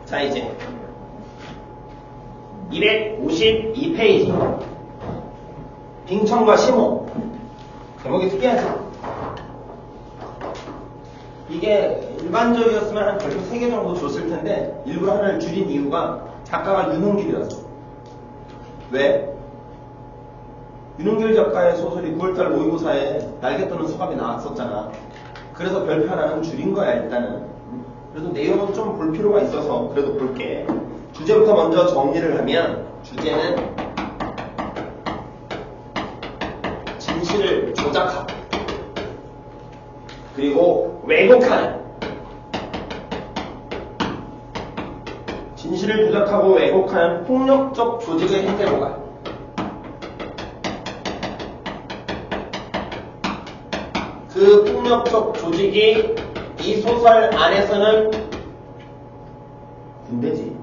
자, 이제 252페이지 빙청과 시모. 제목이 특이하죠? 이게 일반적이었으면 한 별표 3개 정도 줬을 텐데 일부러 하나를 줄인 이유가 작가가 윤홍길이라서. 왜? 윤홍길 작가의 소설이 9월달 모의고사에 날개 떠는 수갑이 나왔었잖아. 그래서 별표 하나는 줄인 거야, 일단은. 그래도 내용은 좀 볼 필요가 있어서 그래도 볼게. 주제부터 먼저 정리를 하면, 주제는 진실을 조작하고 그리고 왜곡하는, 진실을 조작하고 왜곡하는 폭력적 조직의 행태로가 그 폭력적 조직이 이 소설 안에서는 군대지.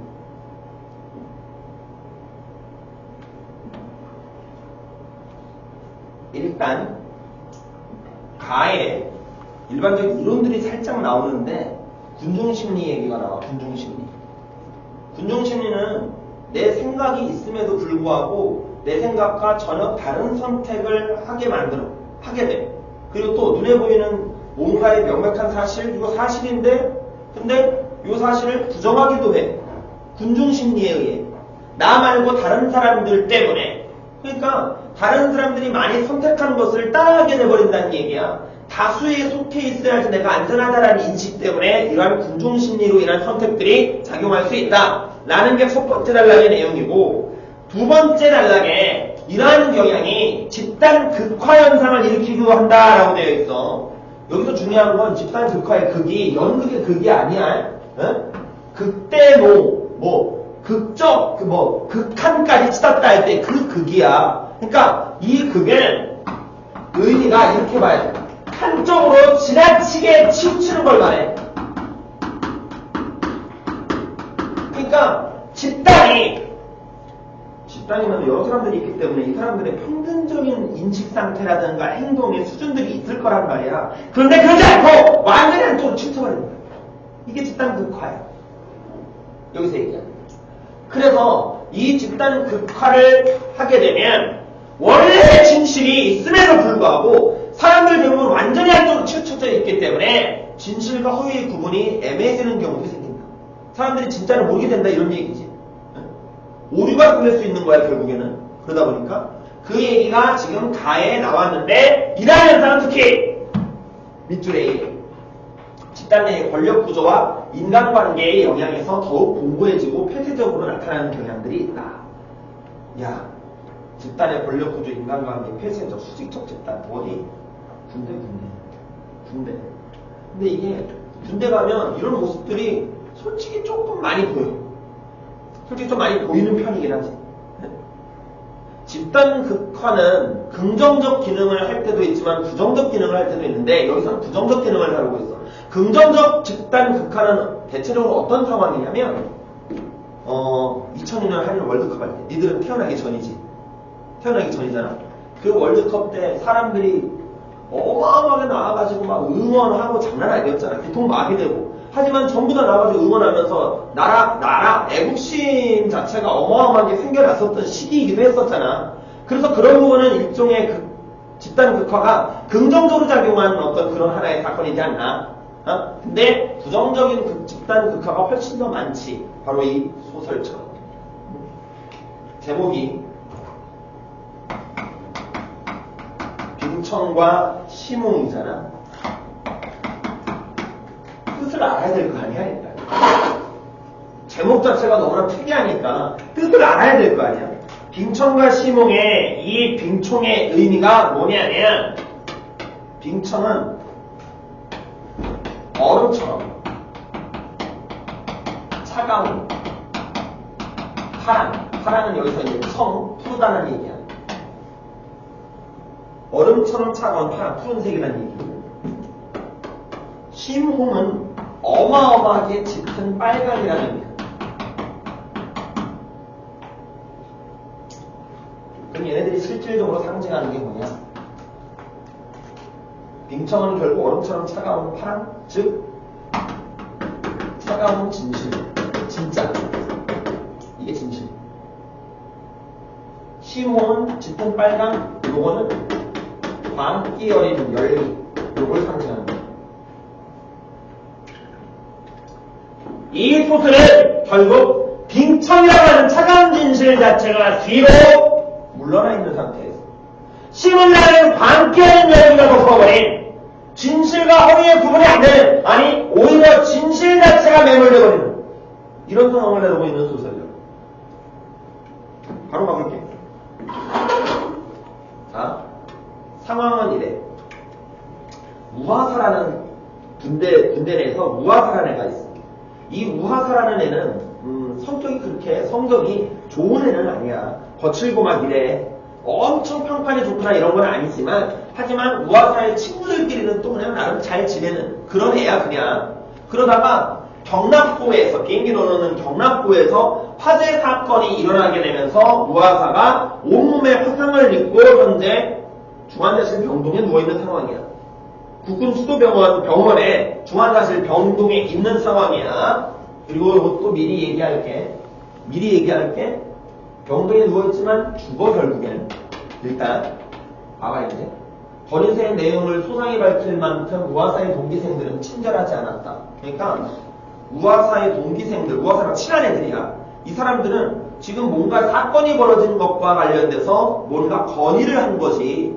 일단 가에 일반적인 이론들이 살짝 나오는데 군중심리 얘기가 나와. 군중심리. 군중심리는 내 생각이 있음에도 불구하고 내 생각과 전혀 다른 선택을 하게 돼. 그리고 또 눈에 보이는 뭔가의 명백한 사실, 이거 사실인데 근데 이 사실을 부정하기도 해. 군중심리에 의해. 나 말고 다른 사람들 때문에. 그러니까 다른 사람들이 많이 선택한 것을 따라하게 돼버린다는 얘기야. 다수에 속해 있어야지 내가 안전하다라는 인식 때문에 이러한 군중심리로 인한 선택들이 작용할 수 있다 라는 게 첫 번째 단락의 내용이고, 두 번째 단락에 이러한 경향이 집단 극화 현상을 일으키기도 한다라고 되어 있어. 여기서 중요한 건 집단 극화의 극이 연극의 극이 아니야. 극대노, 극적, 극한까지 치닫다 할 때 그 극이야. 그러니까 이 극은 의미가 이렇게 봐야 돼. 한쪽으로 지나치게 치우치는 걸 말해. 그러니까 집단이면 여러 사람들이 있기 때문에 이 사람들의 평균적인 인식 상태라든가 행동의 수준들이 있을 거란 말이야. 그런데 그러지 않고 완전히 한쪽으로 치우쳐버리는 거야. 이게 집단 극화야. 여기서 얘기하는 거야. 그래서 이 집단 극화를 하게 되면 원래 진실이 있음에도 불구하고 사람들 대부분 완전히 한쪽으로 치우쳐져 있기 때문에 진실과 허위의 구분이 애매해지는 경우도 생긴다. 사람들이 진짜를 모르게 된다 이런 얘기지. 오류가 생길 수 있는 거야 결국에는. 그러다 보니까 그 얘기가 지금 가에 나왔는데 이러한 현상은 특히 밑줄에 집단 내의 권력 구조와 인간관계의 영향에서 더욱 공고해지고 폐쇄적으로 나타나는 경향들이 있다. 야, 집단의 권력 구조, 인간관계, 폐쇄적, 수직적 집단 어디? 군대. 근데 이게 군대 가면 이런 모습들이 솔직히 조금 많이 보여. 솔직히 좀 많이 보이는 편이긴 하지. 집단 극화는 긍정적 기능을 할 때도 있지만 부정적 기능을 할 때도 있는데 여기서는 부정적 기능을 다루고 있어. 긍정적 집단 극화는 대체적으로 어떤 상황이냐면 2002년 한일 월드컵 할 때 니들은 태어나기 전이잖아. 그 월드컵 때 사람들이 어마어마하게 나와가지고 막 응원하고 장난 아니었잖아. 교통 막이 되고. 하지만 전부 다 나와가지고 응원하면서 나라 애국심 자체가 어마어마하게 생겨났었던 시기이기도 했었잖아. 그래서 그런 부분은 일종의 집단 극화가 긍정적으로 작용하는 어떤 그런 하나의 사건이지 않나. 근데 부정적인 집단 극화가 훨씬 더 많지. 바로 이 소설처럼. 제목이 빙청과 시몽이잖아. 뜻을 알아야 될 거 아니야, 일단. 제목 자체가 너무나 특이하니까 뜻을 알아야 될 거 아니야. 빙청과 시몽의 이 빙청의 의미가 뭐냐면, 빙청은 얼음처럼 차가운 파랑은 여기서 이제 푸르다는 얘기야. 얼음처럼 차가운 파랑, 푸른색이라는 얘기. 심홍은 어마어마하게 짙은 빨강이라는 의미야. 그럼 얘네들이 실질적으로 상징하는 게 뭐냐? 빙청은 결국 얼음처럼 차가운 파랑, 즉 차가운 진실. 진짜. 이게 진실. 심호은, 짙은 빨강, 요거는 광기 어린 열기. 요걸 상징하는 거예요. 이 소설은 결국 빙천이라고 하는 차가운 진실 자체가 뒤로 물러나 있는 상태에서 심은나는 광기 어린 열기가 덮어버린 진실과 허위의 구분이 안 되는, 아니 오히려 진실 자체가 매몰되어버리는 이런 상황을 내놓고 있는 소설이죠. 바로 가볼게요. 자, 상황은 이래. 우화사라는 군대 내에서 우화사라는 애가 있어. 이 우화사라는 애는 성격이 그렇게 성격이 좋은 애는 아니야. 거칠고 막 이래. 엄청 평판이 좋거나 이런 건 아니지만, 하지만 우화사의 친구들끼리는 또 그냥 나름 잘 지내는 그런 애야 그냥. 그러다가 경납고에서, 비행기 넣는 경납고에서 화재 사건이 일어나게 되면서 우화사가 온몸에 화상을 입고 현재 중환자실 병동에 누워있는 상황이야. 국군 수도병원에 중환자실 병동에 있는 상황이야. 그리고 또 미리 얘기할게. 병동에 누워있지만 죽어 결국엔. 일단 봐봐 이제. 건의서의 내용을 소상히 밝힐 만큼 우화사의 동기생들은 친절하지 않았다. 그러니까 우화사의 동기생들, 우화사랑 친한 애들이야. 이 사람들은 지금 뭔가 사건이 벌어진 것과 관련돼서 뭔가 건의를 한 것이,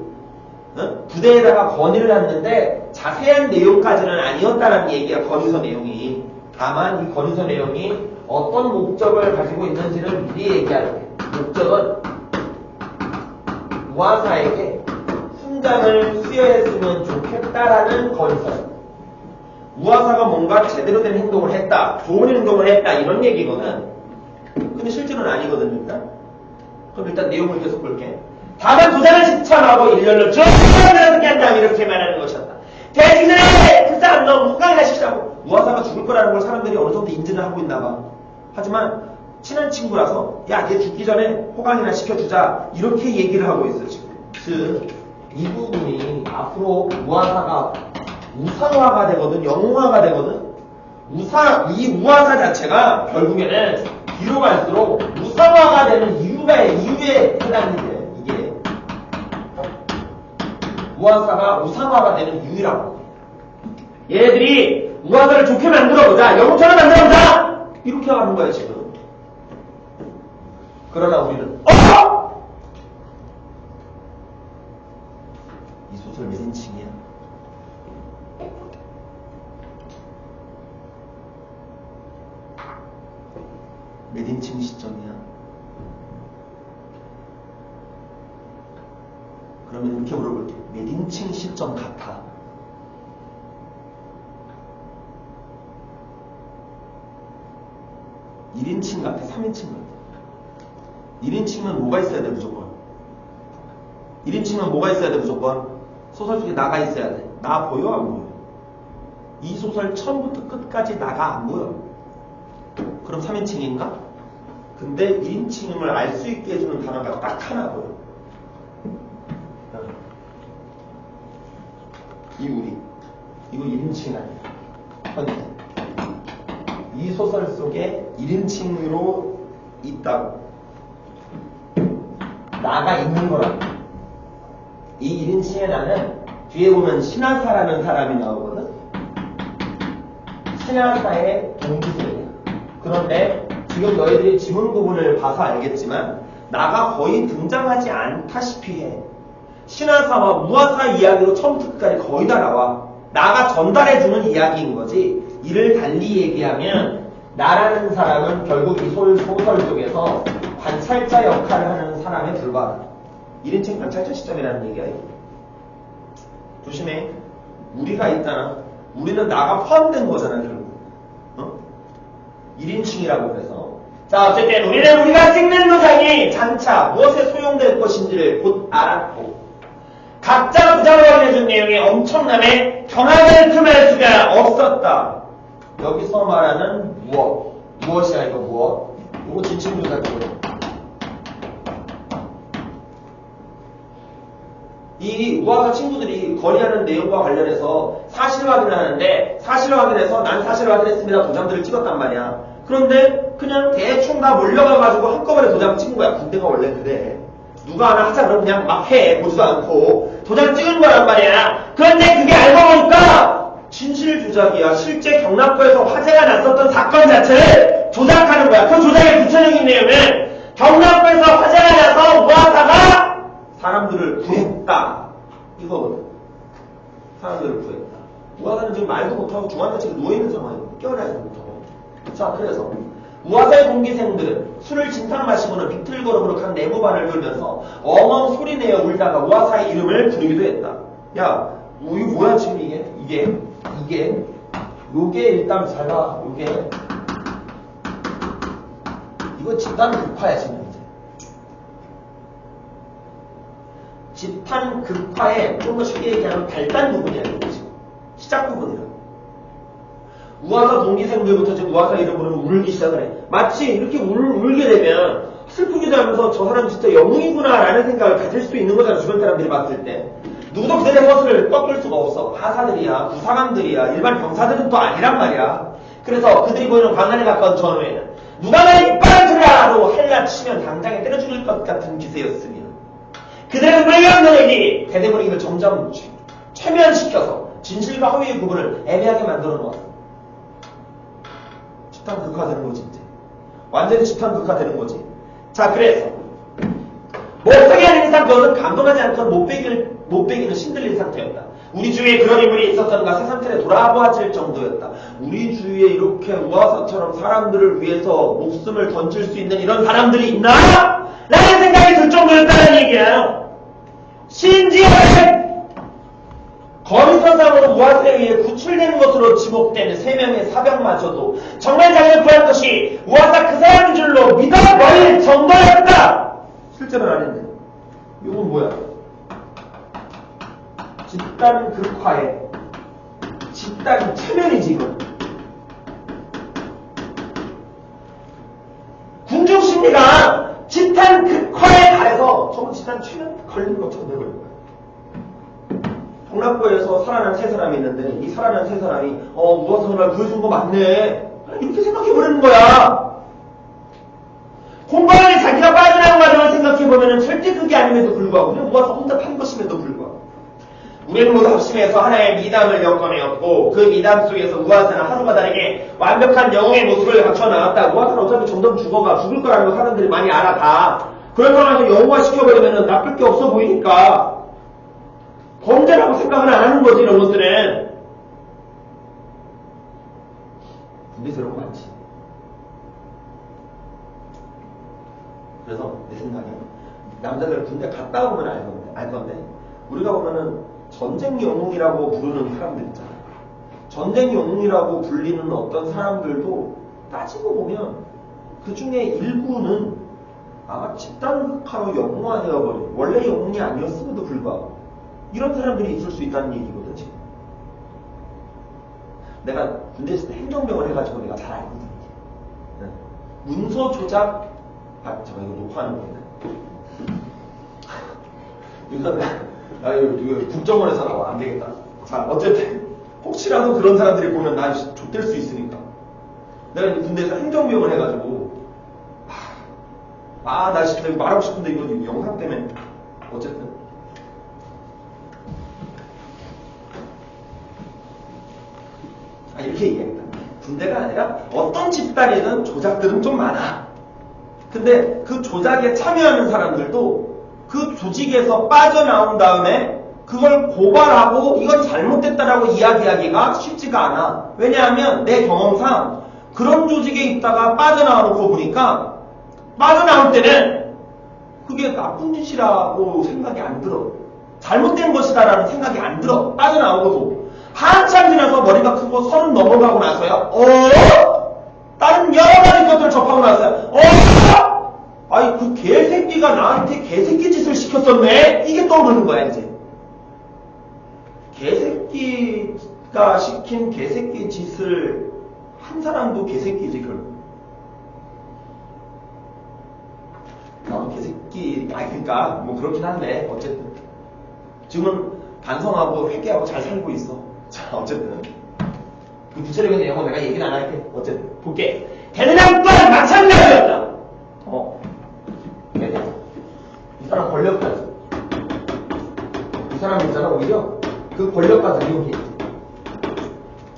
부대에다가 건의를 했는데 자세한 내용까지는 아니었다라는 얘기야. 건의서 내용이. 다만 이 건의서 내용이 어떤 목적을 가지고 있는지를 미리 얘기할게. 목적은 우화사에게 훈장을 수여했으면 좋겠다라는 건의서야. 우화사가 뭔가 제대로 된 행동을 했다, 좋은 행동을 했다, 이런 얘기거든. 근데 실제로는 아니거든, 일단. 그럼 일단 내용을 계속 볼게. 다만 부산을 시참하고 일렬로 쭉 어떻게 한다, 이렇게 말하는 것이었다. 대지 전에 그 사람 너무 무강하시라고. 우화사가 죽을 거라는 걸 사람들이 어느 정도 인지를 하고 있나 봐. 하지만 친한 친구라서 야, 얘 죽기 전에 호강이나 시켜주자, 이렇게 얘기를 하고 있어 지금. 즉 이 부분이 앞으로 우화사가 우상화가 되거든, 영웅화가 되거든. 이 우화사 자체가 결국에는 뒤로 갈수록 우상화가 되는 이유에 해당이 돼. 이게 우화사가 우상화가 되는 이유라고. 얘네들이 우화사를 좋게 만들어보자, 영웅처럼 만들어보자, 이렇게 하는 거야 지금. 그러나 우리는 이 소설 매진칭이야. 매진칭 시점이야. 그러면 이렇게 물어볼게. 매진칭 시점 같아? 1인칭 같아? 3인칭 같아? 1인칭은 뭐가 있어야 돼 무조건? 1인칭은 뭐가 있어야 돼 무조건? 소설 속에 나가 있어야 돼. 나 보여 안 보여? 이 소설 처음부터 끝까지 나가 안 보여. 그럼 3인칭인가? 근데 1인칭임을 알 수 있게 해주는 단어가 딱 하나 보여. 이우리. 이거 1인칭 아니야. 이 소설 속에 1인칭으로 있다고. 나가 있는 거라고. 이 1인칭의 나는 뒤에 보면 신하사라는 사람이 나오거든. 신하사의 동기생이야. 그런데 지금 너희들이 지문 부분을 봐서 알겠지만 나가 거의 등장하지 않다시피 해. 신하사와 우화사 이야기로 처음부터 끝까지 거의 다 나와. 나가 전달해주는 이야기인 거지. 이를 달리 얘기하면 나라는 사람은 결국 이 소설 속에서 관찰자 역할을 하는 사람에 불과하다. 1인칭 관찰자 시점이라는 얘기야. 조심해. 우리가 있잖아. 우리는 나가 포함된 거잖아 결국. 1인칭이라고 그래서. 자, 어쨌든 우리는 우리가 찍는 도장이 장차 무엇에 소용될 것인지를 곧 알았고, 각자 부장을 확인해준 내용이 엄청남에 경악을 금할 수가 없었다. 여기서 말하는 무엇이야 이거 무엇? 이거 진칭조사거든. 이 우아사 친구들이 건의하는 내용과 관련해서 사실 확인을 하는데 사실 확인해서 난 사실 확인했습니다 도장들을 찍었단 말이야. 그런데 그냥 대충 다 몰려가가지고 한꺼번에 도장 찍은 거야. 군대가 원래 그래. 누가 하나 하자 그러면 그냥 막 해. 보지도 않고 도장 찍은 거란 말이야. 그런데 그게 알고 보니까 진실 조작이야. 실제 경납고에서 화재가 났었던 사건 자체를 조작하는 거야. 그 조작의 구체적인 내용은 경납고에서 화재가 나서 우아사가 사람들을 구했다. 이거거든. 사람들을 구했다. 우아사는 지금 말도 못하고 중환자 측에 누워있는 상황이야. 깨어나지 못하고. 자, 그래서 우아사의 동기생들은 술을 진탕 마시고는 비틀걸음으로 각 내무반을 돌면서 엉엉 소리내어 울다가 우아사의 이름을 부르기도 했다. 야, 이거 뭐야 지금 이게 요게 일단 잘 봐. 요게 이거 집단 극화야 지금 이제. 집단 극화의 좀 더 쉽게 얘기하면 발단 부분이야 이거 지금. 시작 부분이야. 우아사 동기생들부터 지금 우아사 이름으로 울기 시작을 해. 마치 이렇게 울게 되면 슬프기도 하면서 저 사람 진짜 영웅이구나 라는 생각을 가질 수도 있는 거잖아. 주변 사람들이 봤을 때. 누구도 그들의 것을 꺾을 수가 없어. 하사들이야, 부사관들이야, 일반 병사들은 또 아니란 말이야. 그래서 그들이 보이는 광안에 가까운 전후에는 누가 나의 이빨을 들라고 헬라 치면 당장에 때려 죽일 것 같은 기세였으며 그들의 물량들에게 대대버리기를 점점 최면시켜서 진실과 허위의 구분을 애매하게 만들어 놓았어. 집단 극화되는 거지 이제. 완전히 집단 극화되는 거지. 자, 그래서 못하게 하는 이상 그것은 감동하지 않던 못 베기는 신들린 상태였다. 우리 주위에 그런 인물이 있었던가 새 상태를 돌아보아질 정도였다. 우리 주위에 이렇게 우아사처럼 사람들을 위해서 목숨을 던질 수 있는 이런 사람들이 있나? 라는 생각이 들 정도였다는 얘기예요. 심지어 거리선상으로 우아사에 의해 구출되는 것으로 지목되는 3명의 사병마저도 정말 자기를 구한 것이 우아사 그 사람인 줄로 믿어버릴 정도였다. 실제로는 아닌데. 이건 뭐야? 집단 극화의 집단 체면이지 이건. 군중심리가 집단 극화에 달해서 전부 집단 체면 걸린 것처럼 되버린 거야. 동락구에서 살아난 3사람이 있는데 이 살아난 3사람이 우아사를 날 구해준 거 맞네 이렇게 생각해버리는 거야. 공부하는 자기가 빠져나온 과정을 생각해보면 절대 그게 아님에도 불구하고 그냥 우아사 혼자 판 것임에도 불구하고 우리는 모두 합심해서 하나의 미담을 엮어내었고 그 미담 속에서 우아사는 하루가 다르게 완벽한 영웅의 모습을 갖춰 나왔다. 우아사는 어차피 점점 죽을 거라는 거 사람들이 많이 알아 다. 그런 상황에서 영웅화 시켜버리면 나쁠 게 없어 보이니까 범죄라고 생각은 안 하는 거지 이런 것들은. 군대에서 이런 거 많지. 그래서 내 생각에 남자들 군대 갔다 오면 알 건데 우리가 보면은 전쟁 영웅이라고 부르는 사람들 있잖아. 전쟁 영웅이라고 불리는 어떤 사람들도 따지고 보면 그 중에 일부는 아마 집단 극화로 영웅화되어버린 원래 영웅이 아니었음에도 불구하고 이런 사람들이 있을 수 있다는 얘기거든 지금. 내가 군대에서 행정병을 해가지고 내가 잘 알거든. 네. 문서 조작 잠깐 이거 녹화하는 건데. 이거 국정원에서 나와 안 되겠다. 자, 어쨌든 혹시라도 그런 사람들이 보면 난 좆될 수 있으니까. 내가 이제 군대에서 행정병을 해가지고 나 진짜 말하고 싶은데 이거 영상 때문에 어쨌든. 이렇게 얘기합니다. 군대가 아니라 어떤 집단이든 조작들은 좀 많아. 근데 그 조작에 참여하는 사람들도 그 조직에서 빠져나온 다음에 그걸 고발하고 이건 잘못됐다라고 이야기하기가 쉽지가 않아. 왜냐하면 내 경험상 그런 조직에 있다가 빠져나와놓고 보니까 빠져나올 때는 그게 나쁜 짓이라고 생각이 안 들어. 잘못된 것이다라는 생각이 안 들어. 빠져나오고도. 한참 지나서 머리가 크고 30 넘어가고 나서야 다른 여러 가지 것들을 접하고 나서야 아이 그 개새끼가 나한테 개새끼 짓을 시켰었네. 이게 떠오르는 거야 이제. 개새끼가 시킨 개새끼 짓을 한 사람도 개새끼지 결국. 개새끼 그러니까 뭐 그렇긴 한데 어쨌든 지금은 반성하고 회개하고 잘 살고 있어. 자, 어쨌든 그 구체적인 내용은 내가 얘기는 안 할게. 어쨌든 볼게. 대대장 또한 마찬가지였다. 대대장. 이 사람 권력까지. 이 사람 있잖아, 오히려 그 권력까지 이용해.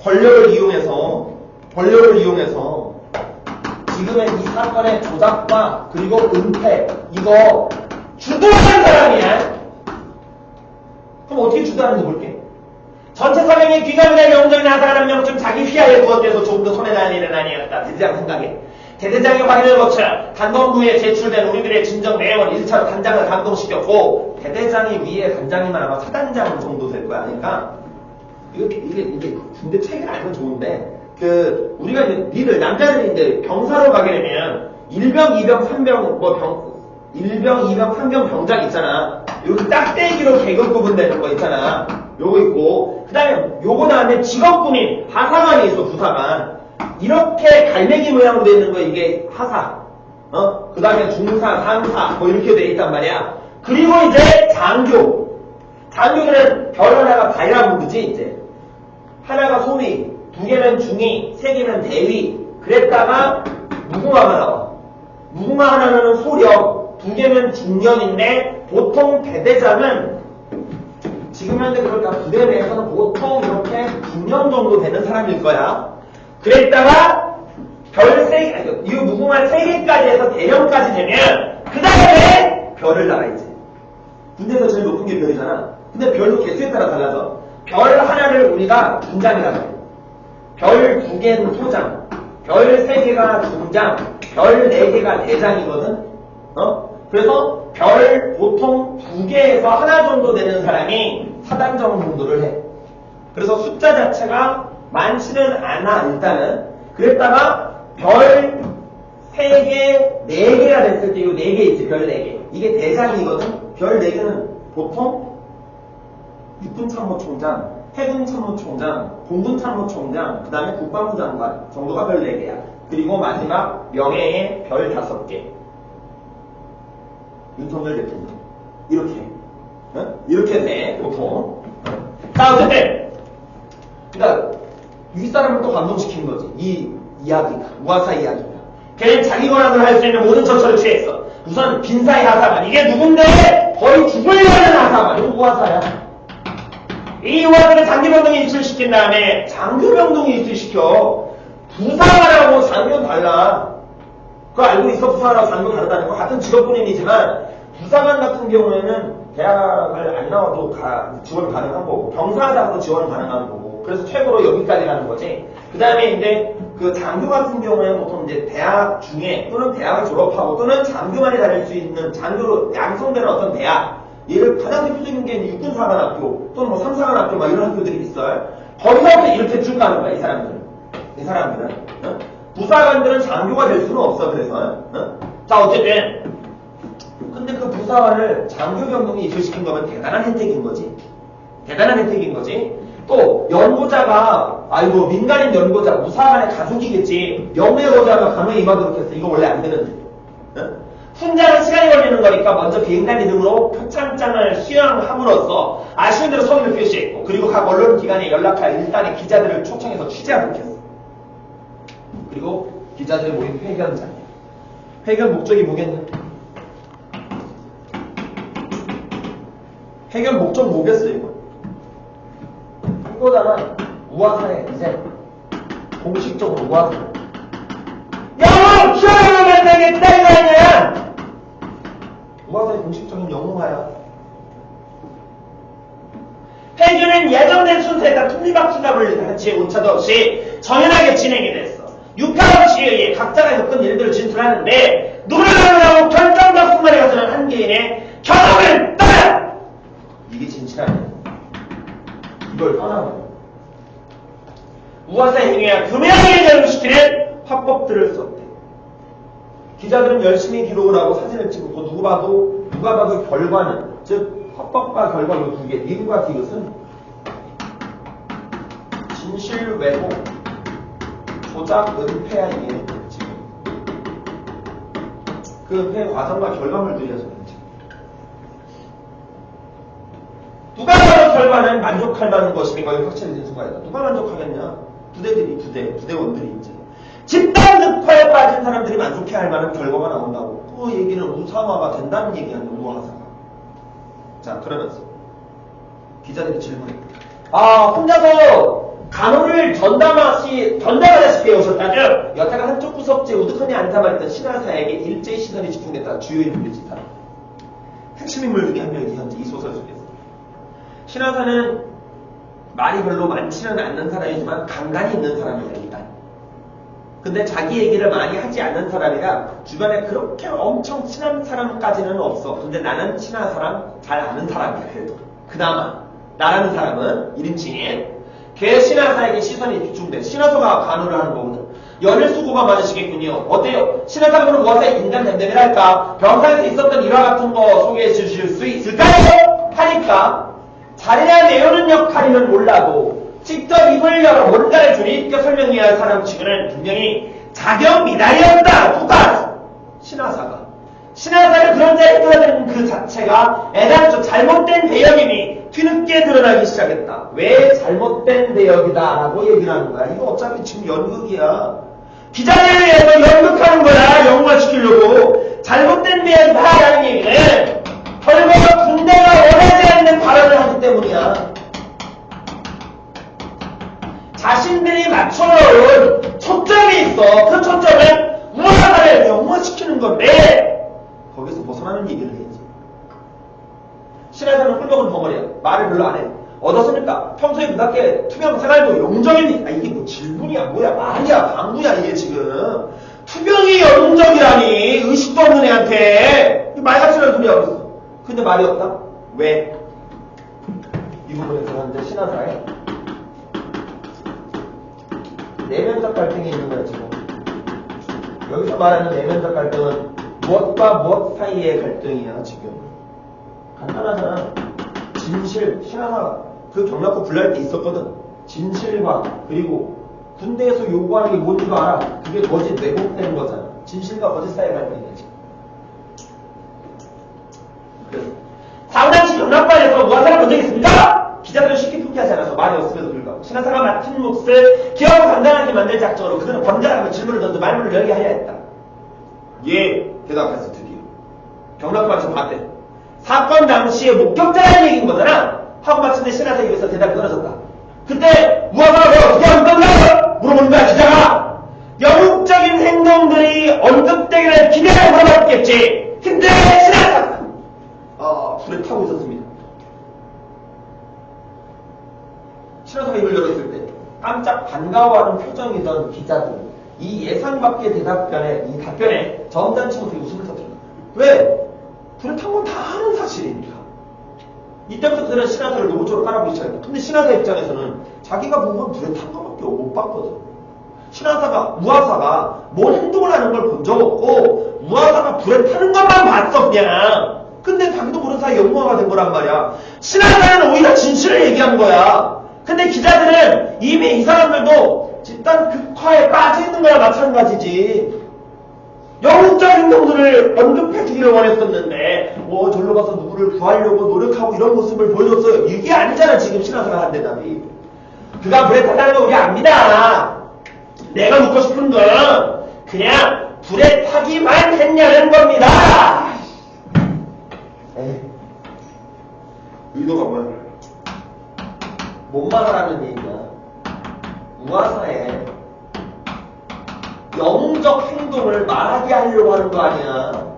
권력을 이용해서 지금의 이 사건의 조작과 그리고 은폐 이거 주도하는 사람이야. 그럼 어떻게 주도하는지 볼게. 전체 서명이 귀감이나 명정이나 하사가 한 명쯤 자기 휘하에 부었대서 조금 더 손에 나는 일은 아니었다. 대대장 생각에. 대대장의 확인을 거쳐 단검부에 제출된 우리들의 진정 내용을 1차로 단장을 감동시켰고 대대장이 위에 단장이면 아마 사단장 정도 될 거야. 그러니까 이게 군대 책을 알면 좋은데 우리가 이제 니들 남자들이 이제 병사로 가게 되면 1병, 2병, 3병 일병, 2병, 3병 병장 있잖아. 여기 딱대기로 계급 구분되는 거 있잖아. 요거 있고 그 다음에 요거 다음에 직업군인 하사관이 있어. 부사관. 이렇게 갈매기 모양으로 되어 있는 거 이게 하사. 그 다음에 중사, 상사 뭐 이렇게 되어 있단 말이야. 그리고 이제 장교. 장교들은 별 하나가 다이라고 부르지 이제. 하나가 소위, 두 개는 중위, 세 개는 대위. 그랬다가 무궁화가 나와. 무궁화 하나는 소령, 두 개는 중령인데 보통 대대장은 지금 현재 그럴까 부대 내에서는 보통 이렇게 중령 정도 되는 사람일 거야. 그랬다가 별 3개, 이 무궁화 3개까지 해서 대령까지 되면 그 다음에 별을 달아야지. 군대에서 제일 높은 게 별이잖아. 근데 별도 개수에 따라 달라져. 별 하나를 우리가 중장이라고 해요. 별 2개는 소장, 별 3개가 중장, 별 4개가 대장이거든. 그래서 별 보통 2개에서 하나 정도 되는 사람이 사단장 정도를 해. 그래서 숫자 자체가 많지는 않아 일단은. 그랬다가 별 3개, 4개가 됐을 때 이 4개 있지. 별 4개. 이게 대장이거든. 별 4개는 보통 육군참모총장, 해군참모총장, 공군참모총장, 그 다음에 국방부 장관 정도가 별 4개야. 그리고 마지막 명예의 별 5개. 윤석열 대통령. 이렇게. 이렇게 돼, 보통. 자, 어쨌든. 그러니까, 윗사람을 또 감동시킨 거지. 이 이야기가. 우하사 이야기가. 걔는 자기 권한을 할 수 있는 모든 처처를 취했어. 우선 빈사의 하사관. 이게 누군데? 거의 죽으려는 하사관. 이거 우하사야. 이 우하사를 장기병동에 이출시킨 다음에 장교병동에 이출시켜. 부사관하고 장교는 달라. 그거 알고 있어? 부사관하고 장교 다르다는 거. 같은 직업군인이지만 부사관 같은 경우에는 대학을 안 나와도 지원을 가능한 거고 병사하자고 지원을 가능한 거고 그래서 최고로 여기까지 가는 거지. 그 다음에 이제 그 장교 같은 경우에는 보통 이제 대학 중에 또는 대학을 졸업하고 또는 장교만이 다닐 수 있는 장교로 양성되는 어떤 대학 얘를 가장 대표적인 게 육군사관학교 또는 뭐 삼사관학교 막 이런 학교들이 있어요. 거기서부터 이렇게 쭉 가는 거야 이 사람들은. 부사관들은 장교가 될 수는 없어. 그래서 자 어쨌든 근데 그 부사관을 장교병동에 이출시킨 거면 대단한 혜택인 거지. 대단한 혜택인 거지. 또 연고자가 아이고 민간인 연고자 무사관의 가족이겠지. 영매고자가 간호에 임하도록 했어. 이거 원래 안 되는데. 훈장은 시간이 걸리는 거니까 먼저 비행단 이름으로 표창장을 수여함으로써 아쉬운 대로 성의를 표시했고 그리고 각 언론기관에 연락할 일단의 기자들을 초청해서 취재하도록 했어. 그리고 기자들이 모인 회견장이야. 회견 목적이 뭐겠냐? 회견 목적 뭐겠어 이거? 이거잖아. 우하사에 이제 공식적으로 우하사. 영웅! 키워야 만나겠다 이거 아니야? 우하사의 공식적인 영웅화야. 회견은 예정된 순서에 따라 톱니바퀴갑을 같이 오차도 없이 정연하게 진행이 됐어. 육하원치에 의해 각자가 겪은 일들을 진술하는데 노래하고 결정적순간에 가서는 한 개인의 경험을 떠나! 이게 진실하네. 이걸 떠나면 우하사의 행위와 교묘하게 결부시키는 화법들을 썼대. 기자들은 열심히 기록을 하고 사진을 찍고 누가 봐도 결과는 즉 화법과 결과 이 두 개 미국과 디귿은 진실 왜곡 조작 은폐야 이게 지금 그 은폐 과정과 결과물들이어서 그렇지. 누가 결과는 만족할 만한 것이니까 이거 확실해진 순간이다. 누가 만족하겠냐? 부대원들이 이제. 집단 득화에 빠진 사람들이 만족해야 할 만한 결과가 나온다고. 그 얘기는 우상화가 된다는 얘기 아니야, 우화사가. 자, 그러면서 기자들이 질문해. 혼자서 간호를 전담하다시피 오셨다죠? 여태가 한쪽 구석지에 우두커니 앉아버렸던 신하사에게 일제히 시선이 집중됐다. 주요 인물이 짓하라. 핵심 인물 중에 한 명이 현재 이 소설 속에서. 신하사는 말이 별로 많지는 않는 사람이지만 간간이 있는 사람이야, 일단. 근데 자기 얘기를 많이 하지 않는 사람이라 주변에 그렇게 엄청 친한 사람까지는 없어. 근데 나는 친한 사람, 잘 아는 사람이야, 그래도. 그나마 나라는 사람은 1인칭에 걔 신하사에게 시선이 집중돼. 신하사가 간호를 하는 거거든. 연일 수고가 많으시겠군요. 어때요? 신하사가 그럼 무엇에 인간 댐댐이랄까? 병상에서 있었던 일화 같은 거 소개해 주실 수 있을까요? 하니까 자리나 내우는 역할이면 몰라도 직접 입을 열어 뭔가를 주니까 설명해야 할 사람 치고는 분명히 자격 미달이었다. 누가? 신하사가. 신하사를 그런 자리에 떠드는 그 자체가 애당초 잘못된 대역임이 뒤늦게 드러나기 시작했다. 왜 잘못된 대역이다라고 얘기를 하는 거야. 이거 어차피 지금 연극이야. 기자들에 의해서 연극하는 거야. 영화시키려고. 잘못된 대역이다라는 얘기는 결과가 군대가 원하지 않는 발언을 하기 때문이야. 자신들이 맞춰놓은 초점이 있어. 그 초점은 우화사를 영화시키는 건데 거기서 벗어나는 얘기를 해야지. 신하사는 훌륭한 벙어리야. 말을 별로 안 해. 어떻습니까? 평소에 그렇게 투병 생활도 용적이니 이게 뭐 질문이야 뭐야 말이야 방구야 이게 지금. 투병이 영적이라니 의식도 없는 애한테 말같지는 소리야 그랬어. 근데 말이 없다? 왜? 이 부분에 들어갔는데 신하사에 내면적 갈등이 있는 거야 지금. 여기서 말하는 내면적 갈등은 무엇과 무엇 사이의 갈등이야 지금. 간단하잖아. 진실, 신하사가 그 경락고 분리할 때 있었거든. 진실과 그리고 군대에서 요구하는 게 뭔지도 알아. 그게 거짓 왜곡되는 거잖아. 진실과 거짓 사이의 갈등이지. 그래서 사우당시 경락반에서 무화사를 본 적이 있습니까? 기자들은 쉽게 포기하지 않아서 말이 없음에도 불구하고 신하사가 맡은 몫을 기억을 간단하게 만들 작정으로 그들은 번갈아가며 질문을 던져 말문을 열게 하려 했다. 예, 대답했어 드디어. 경락반에서 봤대. 사건 당시에 목격자라는 얘기인 거잖아. 하고 마침내 신하사 입에서 대답이 떨어졌다. 그때 무화사가 왜 어떻게 한 건가? 물어보는 거야 기자가. 영웅적인 행동들이 언급되기를 기대하고 물어봤겠지. 근데 신하사가 불에 타고 있었습니다. 신하사가 입을 열었을 때 깜짝 반가워하는 표정이던 기자들 이 예상 밖의 이 답변에 점잖지 못하게 웃음을 터뜨린다. 왜? 불에 탄 건 다 아는 사실이니까. 이때부터 그들은 신하사를 노골적으로 깔아보기 시작했다. 근데 신하사 입장에서는 자기가 본 건 불에 탄 것밖에 못 봤거든. 무화사가 뭔 행동을 하는 걸 본 적 없고 무화사가 불에 타는 것만 봤어 그냥. 근데 자기도 모르는 사이에 영웅화가 된 거란 말이야. 신하사는 오히려 진실을 얘기한 거야. 근데 기자들은 이미 이 사람들도 집단 극화에 빠져 있는 거랑 마찬가지지. 영웅적 행동들을 언급해 주기를 원했었는데 절로 가서 누구를 구하려고 노력하고 이런 모습을 보여줬어요. 이게 아니잖아 지금 신하사가 한 대답이. 그가 불에 탔다는 거 우리 압니다. 내가 묻고 싶은 건 그냥 불에 타기만 했냐는 겁니다. 의도가 뭐야? 뭔 말을 하는 얘기야. 우화사에 영웅적 행동을 말하게 하려고 하는 거 아니야.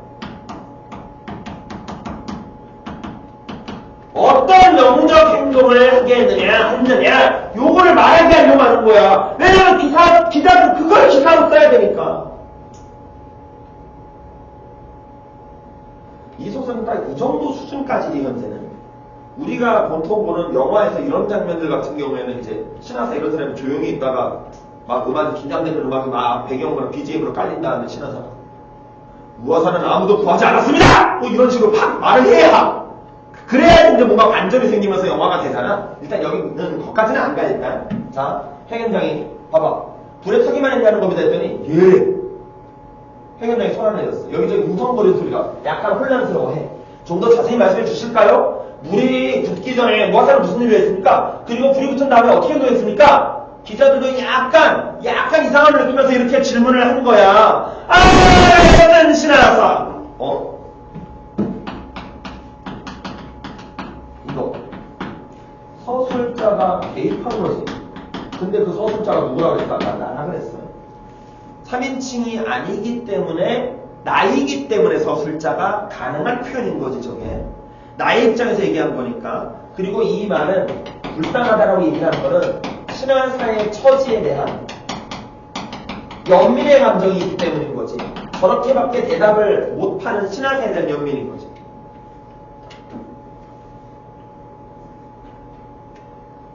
어떤 영웅적 행동을 하게 했느냐, 요거를 말하게 하려고 하는 거야. 왜냐면 기자도 그걸 기사로 써야 되니까. 이 소설은 딱 이 정도 수준까지 현재는. 우리가 보통 보는 영화에서 이런 장면들 같은 경우에는 이제 신하사 이런 사람이 조용히 있다가 막 음악이 긴장되는 음악이 막 배경으로 BGM으로 깔린 다음에 신하사가 무화사는 아무도 구하지 않았습니다! 뭐 이런 식으로 팍 말을 해야 그래야 이제 뭔가 반전이 생기면서 영화가 되잖아. 일단 여기는 거기까지는 안 가 일단. 자, 핵연장이 봐봐. 불에 타기만 했냐는 겁니다 했더니 예. 핵연장이 손 하나 내렸어. 여기저기 웅성거리는 소리가 약간 혼란스러워해. 좀 더 자세히 말씀해 주실까요? 물이 붙기 전에 무화사는 무슨 일을 했습니까? 그리고 불이 붙은 다음에 어떻게 행동했습니까? 기자들도 약간 이상함을 느끼면서 이렇게 질문을 한 거야. 이것은 신하사. 이거 서술자가 개입한 거지. 근데 그 서술자가 누구라고 그랬어? 나라 그랬어요. 3인칭이 아니기 때문에, 나이기 때문에 서술자가 가능한 표현인 거지, 저게. 나의 입장에서 얘기한 거니까. 그리고 이 말은 불쌍하다라고 얘기하는 거는 신하사의 처지에 대한 연민의 감정이 있기 때문인 거지. 저렇게밖에 대답을 못하는 신하사에 대한 연민인 거지.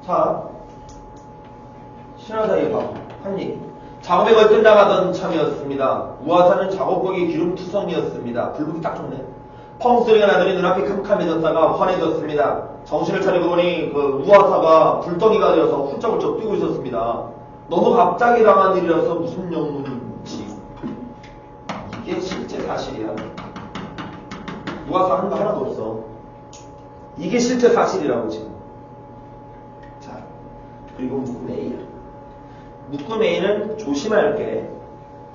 자, 신하사의 한 얘기. 작업에 걸뜬다가던 참이었습니다. 우화사는 작업복이 기름투성이었습니다. 불빛이 딱 좋네. 펑 소리가 나더니 눈앞이 캄캄해졌다가 환해졌습니다. 정신을 차리고 보니 그 우화사가 불덩이가 되어서 훌쩍훌쩍 뛰고 있었습니다. 너무 갑자기 당한 일이라서 무슨 영문인지. 이게 실제 사실이야. 우화사 하는 거 하나도 없어. 이게 실제 사실이라고 지금. 자, 그리고 묶음 A야. 묶음 A는 조심할 게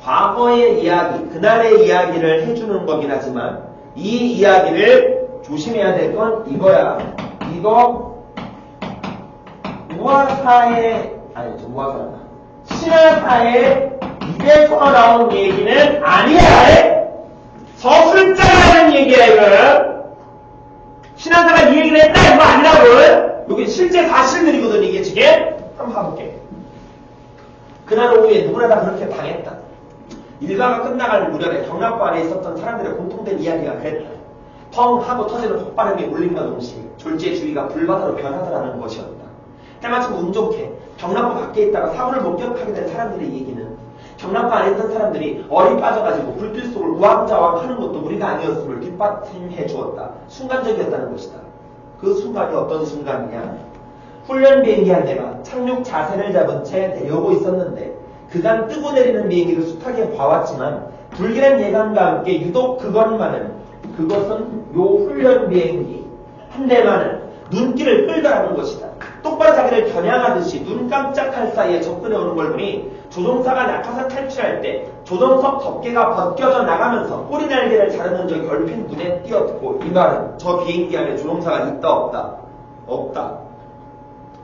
과거의 이야기, 그날의 이야기를 해주는 거긴 하지만 이 이야기를 조심해야 될 건 이거야. 이거 신하사의 입에서 나온 얘기는 아니야. 서술자가 하는 얘기야 이거. 신하사가 이 얘기를 했다 이거 아니라고. 여기 실제 사실들이거든 이게 지금. 한번 봐볼게. 그날 오후에 누구나 다 그렇게 당했다. 일과가 끝나갈 무렵에 경락고 안에 있었던 사람들의 공통된 이야기가 그랬다. 펑 하고 터지는 폭발음이 울림과 동시에 졸지의 주위가 불바다로 변하더라는 것이었다. 때마침 운 좋게 경락고 밖에 있다가 사고를 목격하게 된 사람들의 얘기는 경락고 안에 있던 사람들이 얼이 빠져가지고 불빛 속을 우왕좌왕 하는 것도 무리가 아니었음을 뒷받침해 주었다. 순간적이었다는 것이다. 그 순간이 어떤 순간이냐? 훈련 비행기 한 대가 착륙 자세를 잡은 채 내려오고 있었는데 그간 뜨고 내리는 비행기를 숱하게 봐왔지만 불길한 예감과 함께 유독 그것은 요 훈련 비행기 한 대만은 눈길을 끌더라는 것이다. 똑바로 자기를 겨냥하듯이 눈 깜짝할 사이에 접근해 오는 걸 보니 조종사가 낙하산 탈출할 때 조종석 덮개가 벗겨져 나가면서 꼬리 날개를 자르는 저 결핍 눈에 띄었고 이 말은 저 비행기 안에 조종사가 있다 없다? 없다.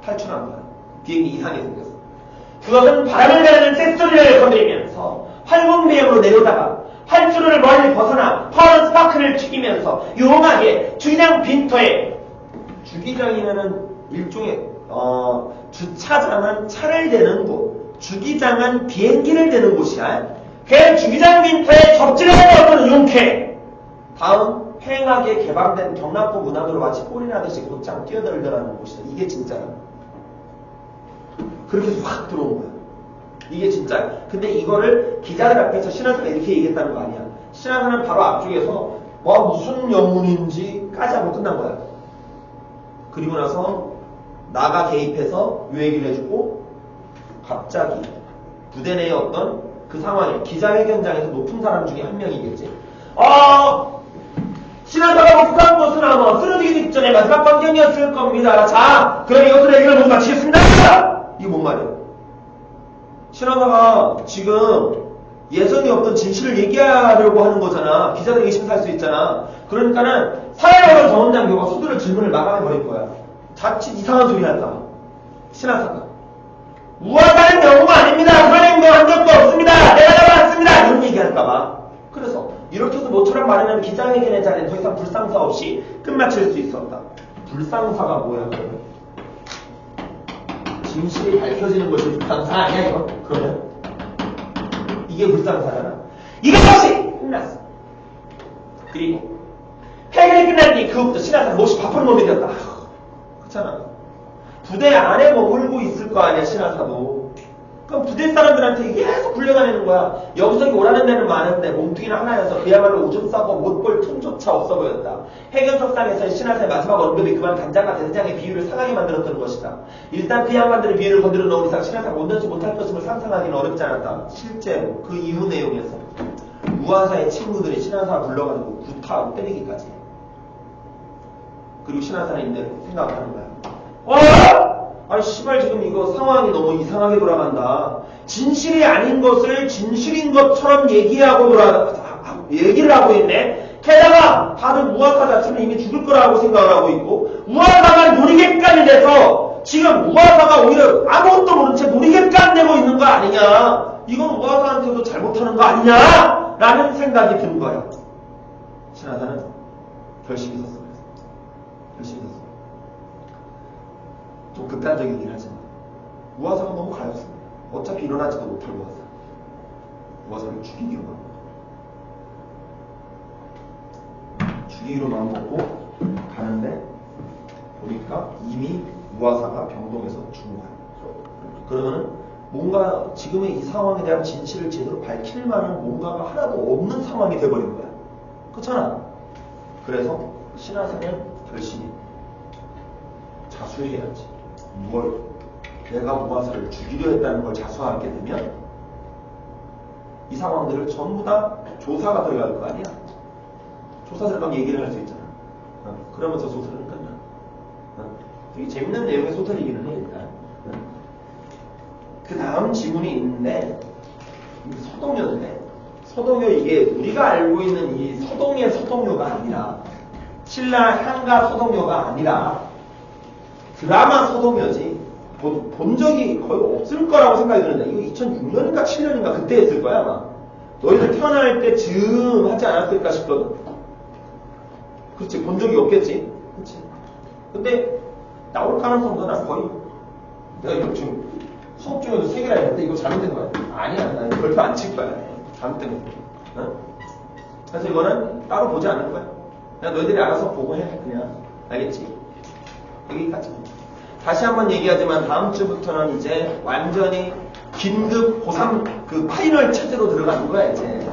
탈출한 거야. 비행기 이상하게 생겼어. 그것은 바람을 가르는 쇳소리를 건드리면서 활공비행으로 내려다가 활주로를 멀리 벗어나 파란 스파크를 튀기면서 용하게 주기장 빈터에 주기장이면은 일종의 주차장은 차를 대는 곳, 주기장은 비행기를 대는 곳이야. 그 주기장 빈터에 접진해버렸던 용케. 다음 휑하게 개방된 경락고 문안으로 마치 꼴이나듯이 곧장 뛰어들더라는 곳이다. 이게 진짜야. 그렇게 해서 확 들어온 거야. 이게 진짜야. 근데 이거를 기자들 앞에서 신하사가 이렇게 얘기했다는 거 아니야. 신하사는 바로 앞쪽에서 무슨 영문인지까지 하고 끝난 거야. 그리고 나서 나가 개입해서 요 얘기를 해주고 갑자기 부대 내의 어떤 그 상황에 기자회견장에서 높은 사람 중에 한 명이겠지. 신하사가 목표한 것은 아마 쓰러지기 직전에 마지막 광경이었을 겁니다. 자, 그럼 이것을 얘기를 모두 마치겠습니다. 이게 뭔 말이야? 신하사가 지금 예정이 없던 진실을 얘기하려고 하는 거잖아. 기자들에게 심사할 수 있잖아. 그러니까는 사회학원 정원장 교가 스스로 질문을 마감해버릴 거야. 자칫 이상한 소리 할까봐. 신하사가 우화사는 영웅 아닙니다. 그런 행동한 적도 없습니다. 내가 잡아놨습니다. 이런 얘기할까봐. 그래서 이렇게 해서 모처럼 말하는 기자회견의 자리는 더 이상 불상사 없이 끝마칠 수 있었다. 불상사가 뭐야? 진실이 밝혀지는 것이 불상사 아니야 이거? 그러면 이게 불상사잖아. 이것이 끝났어. 그리고 회견이 끝난 뒤 그것부터 신하사는 몹시 바쁜 몸이 되었다. 그렇잖아. 부대 안에 머물고 있을 거 아니야 신하사도. 그럼 부대 사람들한테 계속 굴려다니는 거야. 여기저기 오라는 데는 많은데 몸뚱이는 하나여서 그야말로 오줌 싸고 못 볼 틈조차 없어 보였다. 해견석상에서의 신하사의 마지막 언급이 그만 간장과 된장의 비유를 상하게 만들었던 것이다. 일단 그 양반들의 비유를 건드려 놓은 이상 신하사가 온전치 못할 것임을 상상하기는 어렵지 않았다. 실제로 그 이후 내용에서 우화사의 친구들이 신하사 불러가지고 구타하고 때리기까지. 그리고 신화사님들 생각하는 거야. 아니 씨발 지금 이거 상황이 너무 이상하게 돌아간다. 진실이 아닌 것을 진실인 것처럼 얘기를 하고 있네. 게다가 다들 무화사 자체는 이미 죽을 거라고 생각을 하고 있고 무화사가 놀이객관이 돼서 지금 무화사가 오히려 아무것도 모른 채 놀이객관 되고 있는 거 아니냐. 이건 무화사한테도 잘못하는 거 아니냐 라는 생각이 든 거야. 신화사는 결심이 섰어. 결심이 섰어. 좀 극단적이긴 하지만 무화사가 너무 가엾습니다. 어차피 일어나지도 못할 무화사. 무화사를 죽이기로 만 죽이기로 마음 먹고 가는데 보니까 이미 무화사가 병동에서 죽은 거야. 그러면은 뭔가 지금의 이 상황에 대한 진실을 제대로 밝힐 만한 뭔가가 하나도 없는 상황이 돼버린 거야. 그렇잖아. 그래서 신화사는 결심이 자수해야지. 내가 무화사를 죽이려 했다는 걸 자수하게 되면 이 상황들을 전부 다 조사가 들어갈 거 아니야. 조사들 막 얘기를 할 수 있잖아. 그러면서 소설은 끝나. 되게 재밌는 내용의 소설이기는 해, 일단. 그 다음 지문이 있는데, 서동요인데, 서동요 이게 우리가 알고 있는 이 서동의 서동요가 아니라, 신라 향가 서동요가 아니라, 드라마 서동요지. 본 적이 거의 없을 거라고 생각이 드는데, 이거 2006년인가 7년인가 그때 했을 거야, 아마. 너희들 태어날 때 즈음 하지 않았을까 싶거든. 그렇지, 본 적이 없겠지. 그렇지. 근데 나올 가능성도 난 거의 내가 이거 지금 수업 중에도 3개나 했는데 이거 잘못된 거야. 아니야, 나 별표 안 칠 거야. 잘못된 거. 어? 그래서 이거는 따로 보지 않을 거야. 그냥 너희들이 알아서 보고 해. 그냥 알겠지? 여기까지. 다시 한번 얘기하지만 다음 주부터는 이제 완전히 긴급 고3 그 파이널 체제로 들어가는 거야. 이제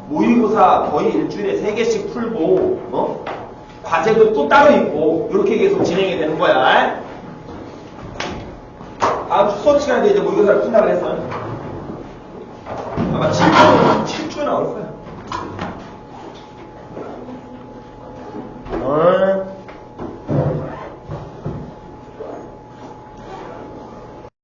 모의고사 거의 일주일에 3개씩 풀고 과제도 또 따로 있고 이렇게 계속 진행이 되는 거야. 다음 주 수업 시간에 이제 모의고사를 푼다고 해서 아마